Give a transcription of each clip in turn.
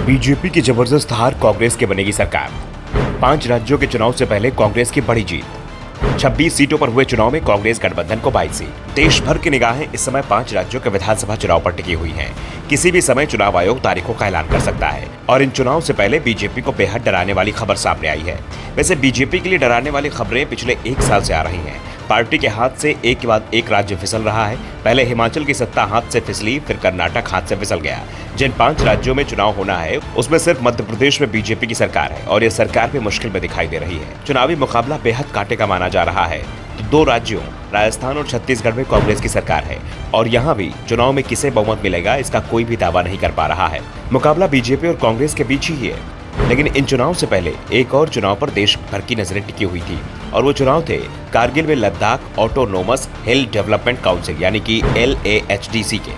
BJP की जबरदस्त हार, कांग्रेस की बनेगी सरकार। 5 राज्यों के चुनाव से पहले कांग्रेस की बड़ी जीत। 26 सीटों पर हुए चुनाव में कांग्रेस गठबंधन को 22 सीट। देश भर की निगाहें इस समय 5 राज्यों के विधानसभा चुनाव पर टिकी हुई हैं। किसी भी समय चुनाव आयोग तारीखों का ऐलान कर सकता है और इन चुनाव से पहले बीजेपी को बेहद डराने वाली खबर सामने आई है। वैसे बीजेपी के लिए डराने वाली खबरें पिछले 1 साल से आ रही हैं। पार्टी के हाथ से एक के बाद एक राज्य फिसल रहा है। पहले हिमाचल की सत्ता हाथ से फिसली, फिर कर्नाटक हाथ से फिसल गया। जिन 5 राज्यों में चुनाव होना है उसमें सिर्फ मध्य प्रदेश में बीजेपी की सरकार है और यह सरकार भी मुश्किल में दिखाई दे रही है। चुनावी मुकाबला बेहद कांटे का माना जा रहा है। तो 2 राज्यों राजस्थान और छत्तीसगढ़ में कांग्रेस की सरकार है और यहाँ भी चुनाव में किसे बहुमत मिलेगा इसका कोई भी दावा नहीं कर पा रहा है। मुकाबला बीजेपी और कांग्रेस के बीच ही है। लेकिन इन चुनाव से पहले एक और चुनाव पर देश भर की नजरें टिकी हुई थी और वो चुनाव थे कारगिल में लद्दाख ऑटोनोमस हिल डेवलपमेंट काउंसिल यानी कि LAHDC के,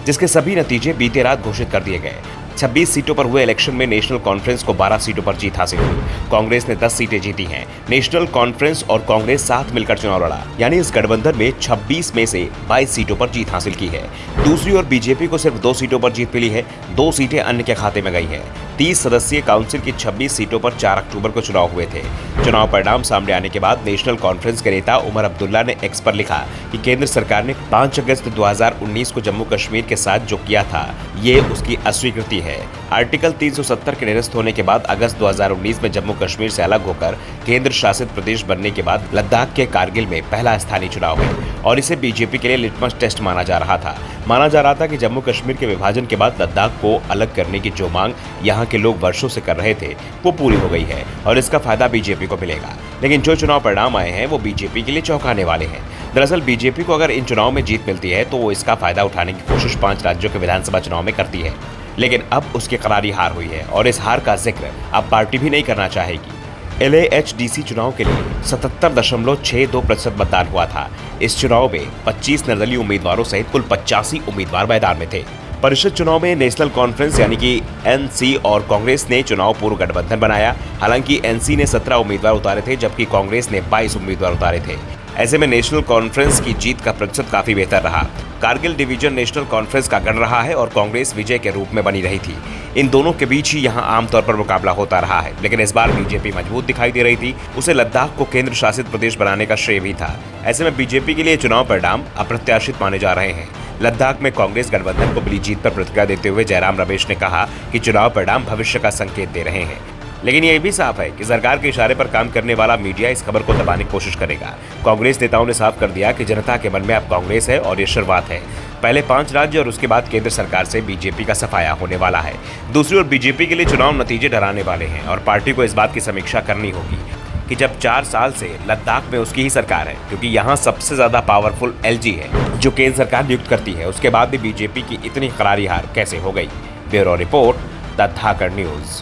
जिसके सभी नतीजे बीते रात घोषित कर दिए गए। 26 सीटों पर हुए इलेक्शन में नेशनल कॉन्फ्रेंस को 12 सीटों पर जीत हासिल हुई। कांग्रेस ने 10 सीटें जीती हैं। नेशनल कॉन्फ्रेंस और कांग्रेस साथ मिलकर चुनाव लड़ा, यानी इस गठबंधन में 26 में से 22 सीटों पर जीत हासिल की है। दूसरी ओर बीजेपी को सिर्फ 2 सीटों पर जीत मिली है। 2 सीटें अन्य के खाते में गई हैं। 30 सदस्यीय काउंसिल की 26 सीटों पर 4 अक्टूबर को चुनाव हुए थे। चुनाव परिणाम सामने आने के बाद नेशनल कॉन्फ्रेंस के नेता उमर अब्दुल्ला ने एक्स पर लिखा कि केंद्र सरकार ने 5 अगस्त 2019 को जम्मू कश्मीर के साथ जो किया था ये उसकी अस्वीकृति है। आर्टिकल 370 के निरस्त होने के बाद अगस्त 2019 में जम्मू कश्मीर से अलग होकर केंद्र शासित प्रदेश बनने के बाद लद्दाख के कारगिल में पहला स्थानीय चुनाव है और इसे बीजेपी के लिए लिटमस टेस्ट माना जा रहा था। माना जा रहा था कि जम्मू कश्मीर के विभाजन के बाद लद्दाख को अलग करने की जो मांग यहाँ के लोग वर्षों से कर रहे थे वो पूरी हो गई है और इसका फायदा बीजेपी को मिलेगा। लेकिन जो चुनाव परिणाम आए हैं वो बीजेपी के लिए चौंकाने वाले हैं। दरअसल बीजेपी को अगर इन चुनाव में जीत मिलती है तो वो इसका फायदा उठाने की कोशिश 5 राज्यों के विधानसभा चुनाव में करती है, लेकिन अब उसकी करारी हार हुई है और इस हार का जिक्र अब पार्टी भी नहीं करना चाहेगी। LAHDC चुनाव के लिए 77.62% मतदान हुआ था। इस चुनाव में 25 निर्दलीय उम्मीदवारों सहित कुल 85 उम्मीदवार मैदान में थे। परिषद चुनाव में नेशनल कॉन्फ्रेंस यानी कि NC और कांग्रेस ने चुनाव पूर्व गठबंधन बनाया। हालांकि NC ने 17 उम्मीदवार उतारे थे जबकि कांग्रेस ने 22 उम्मीदवार उतारे थे। ऐसे में नेशनल कॉन्फ्रेंस की जीत का प्रतिशत काफी बेहतर रहा। कारगिल डिवीजन नेशनल कॉन्फ्रेंस का गढ़ रहा है और कांग्रेस विजय के रूप में बनी रही थी। इन दोनों के बीच ही यहाँ आमतौर पर मुकाबला होता रहा है, लेकिन इस बार बीजेपी मजबूत दिखाई दे रही थी। उसे लद्दाख को केंद्र शासित प्रदेश बनाने का श्रेय भी था। ऐसे में बीजेपी के लिए चुनाव परिणाम अप्रत्याशित माने जा रहे हैं। लद्दाख में कांग्रेस गठबंधन को मिली जीत पर प्रतिक्रिया देते हुए जयराम रमेश ने कहा कि चुनाव परिणाम भविष्य का संकेत दे रहे हैं, लेकिन यह भी साफ है कि सरकार के इशारे पर काम करने वाला मीडिया इस खबर को दबाने की कोशिश करेगा। कांग्रेस नेताओं ने साफ कर दिया कि जनता के मन में अब कांग्रेस है और ये शुरुआत है। पहले 5 राज्य और उसके बाद केंद्र सरकार से बीजेपी का सफाया होने वाला है। दूसरी ओर बीजेपी के लिए चुनाव नतीजे डराने वाले हैं और पार्टी को इस बात की समीक्षा करनी होगी कि जब 4 साल से लद्दाख में उसकी ही सरकार है, क्योंकि यहाँ सबसे ज्यादा पावरफुल LG है जो केंद्र सरकार नियुक्त करती है, उसके बाद भी बीजेपी की इतनी करारी हार कैसे हो गई। Bureau report, the Dhakad news.